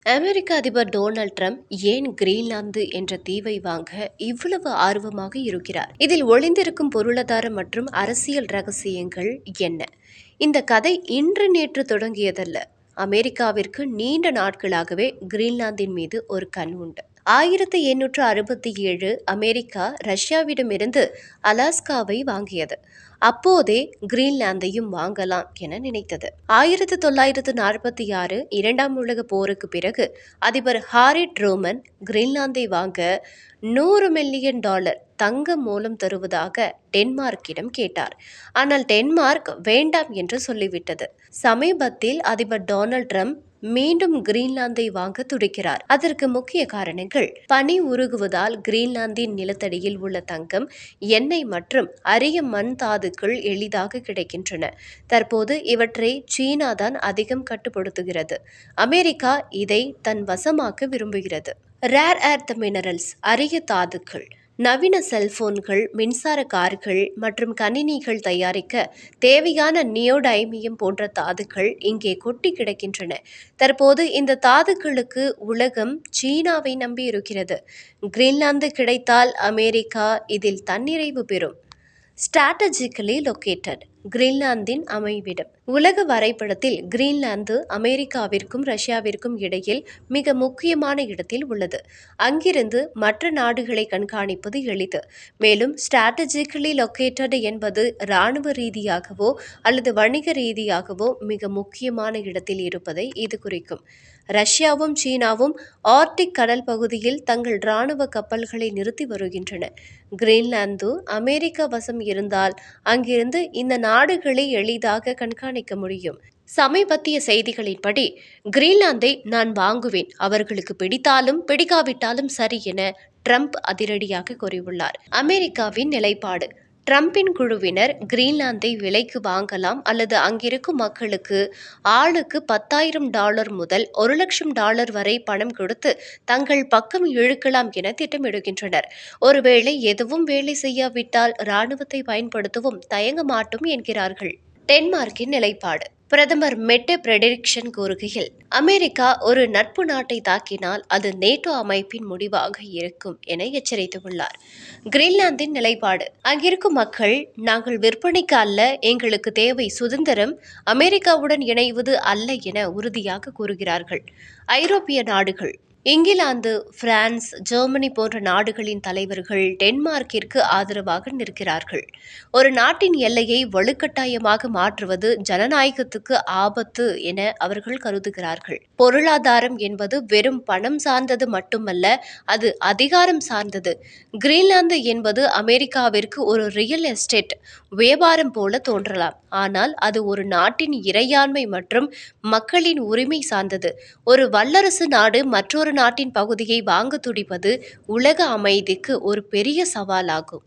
அமெரிக்க அதிபர் Donald Trump ஏன் Greenland என்ற தீவை வாங்க இவ்வளவு ஆர்வமாக இருக்கிறார்? இதில் ஒளிந்திருக்கும் பொருளாதார மற்றும் அரசியல் ரகசியங்கள் என்ன? இந்த கதை இன்று நேற்று தொடங்கியதல்ல. அமெரிக்காவிற்கு நீண்ட நாட்களாகவே கிரீன்லாந்தின் மீது ஒரு கண் உண்டு. 1867 அமெரிக்கா ரஷ்யாவிடமிருந்து அலாஸ்காவை வாங்கியது. அப்போதே கிரீன்லாந்தையும் வாங்கலாம் என நினைத்தது. 1946 இரண்டாம் உலக போருக்கு பிறகு அதிபர் ஹாரி ட்ரூமன் கிரீன்லாந்தை வாங்க $100 மில்லியன் தங்க மூலம் தருவதாக டென்மார்க்கிடம் கேட்டார். ஆனால் டென்மார்க் வேண்டாம் என்று சொல்லிவிட்டது. சமீபத்தில் அதிபர் டொனால்ட் ட்ரம்ப் மீண்டும் கிரீன்லாந்தை வாங்க துடிக்கிறார். அதற்கு முக்கிய காரணங்கள்: பனி உருகுவதால் கிரீன்லாந்தின் நிலத்தடியில் உள்ள தங்கம், எண்ணெய் மற்றும் அரிய மண் தாதுக்கள் எளிதாக கிடைக்கின்றன. தற்போது இவற்றை சீனா தான் அதிகம் கட்டுப்படுத்துகிறது. அமெரிக்கா இதை தன் வசமாக்க விரும்புகிறது. ரேர் எர்த் மினரல்ஸ், அரிய தாதுக்கள். நவீன செல்போன்கள், மின்சார கார்கள் மற்றும் கணினிகள் தயாரிக்க தேவையான நியோடைமியம் போன்ற தாதுக்கள் இங்கே கொட்டி கிடக்கின்றன. தற்போது இந்த தாதுக்களுக்கு உலகம் சீனாவை நம்பியிருக்கிறது. கிரீன்லாந்து கிடைத்தால் அமெரிக்கா இதில் தன்னிறைவு பெறும். ஸ்ட்ராட்டஜிக்கலி லொகேட்டட், கிரீன்லாந்தின் அமைவிடம். உலக வரைபடத்தில் கிரீன்லாந்து அமெரிக்காவிற்கும் ரஷ்யாவிற்கும் இடையில் மிக முக்கியமான இடத்தில் உள்ளது. அங்கிருந்து மற்ற நாடுகளை கண்காணிப்பது எளிது. மேலும் ஸ்ட்ராட்டஜிக்கலி லொகேட்டட் என்பது இராணுவ ரீதியாகவோ அல்லது வணிக ரீதியாகவோ மிக முக்கியமான இடத்தில் இருப்பதை இது குறிக்கும். ரஷ்யாவும் சீனாவும் ஆர்க்டிக் கடல் பகுதியில் தங்கள் இராணுவ கப்பல்களை நிறுத்தி வருகின்றன. கிரீன்லாந்து அமெரிக்கா வசம் இருந்தால் அங்கிருந்து இந்த நாடுகளை எளிதாக கண்காணிக்க முடியும். சமீபத்திய செய்திகளின்படி கிரீன்லாந்தை நான் வாங்குவேன், அவர்களுக்கு பிடித்தாலும் பிடிக்காவிட்டாலும் சரி என ட்ரம்ப் அதிரடியாக கூறியுள்ளார். அமெரிக்காவின் நிலைப்பாடு: ட்ரம்பின் குழுவினர் கிரீன்லாந்தை விலைக்கு வாங்கலாம் அல்லது அங்கிருக்கும் மக்களுக்கு ஆளுக்கு $10,000 முதல் $1,00,000 வரை பணம் கொடுத்து தங்கள் பக்கம் இழுக்கலாம் என திட்டமிடுகின்றனர். ஒருவேளை எதுவும் வேலை செய்யாவிட்டால் இராணுவத்தை பயன்படுத்தவும் தயங்க மாட்டோம் என்கிறார்கள். டென்மார்க்கின் நிலைப்பாடு: பிரதமர் மெட்டே பிரெடரிக்சன் கூறுகையில், அமெரிக்கா ஒரு நட்பு நாட்டை தாக்கினால் அது நேட்டோ அமைப்பின் முடிவாக இருக்கும் என எச்சரித்துள்ளார். கிரீன்லாந்தின் நிலைப்பாடு: அங்கிருக்கும் மக்கள், நாங்கள் விற்பனைக்கு அல்ல, எங்களுக்கு தேவை சுதந்திரம், அமெரிக்காவுடன் இணைவது அல்ல என உறுதியாக கூறுகிறார்கள். ஐரோப்பிய நாடுகள்: இங்கிலாந்து, பிரான்ஸ், ஜெர்மனி போன்ற நாடுகளின் தலைவர்கள் டென்மார்க்கிற்கு ஆதரவாக நிற்கிறார்கள். ஒரு நாட்டின் எல்லையை வலுக்கட்டாயமாக மாற்றுவது ஜனநாயகத்துக்கு ஆபத்து என அவர்கள் கருதுகிறார்கள். பொருளாதாரம் என்பது வெறும் பணம் சார்ந்தது மட்டுமல்ல, அது அதிகாரம் சார்ந்தது. கிரீன்லாந்து என்பது அமெரிக்காவிற்கு ஒரு ரியல் எஸ்டேட் வியாபாரம் போல தோன்றலாம், ஆனால் அது ஒரு நாட்டின் இறையாண்மை மற்றும் மக்களின் உரிமை சார்ந்தது. ஒரு வல்லரசு நாடு மற்றொரு நாட்டின் பகுதியை வாங்க துடிப்பது உலக அமைதிக்கு ஒரு பெரிய சவாலாகும்.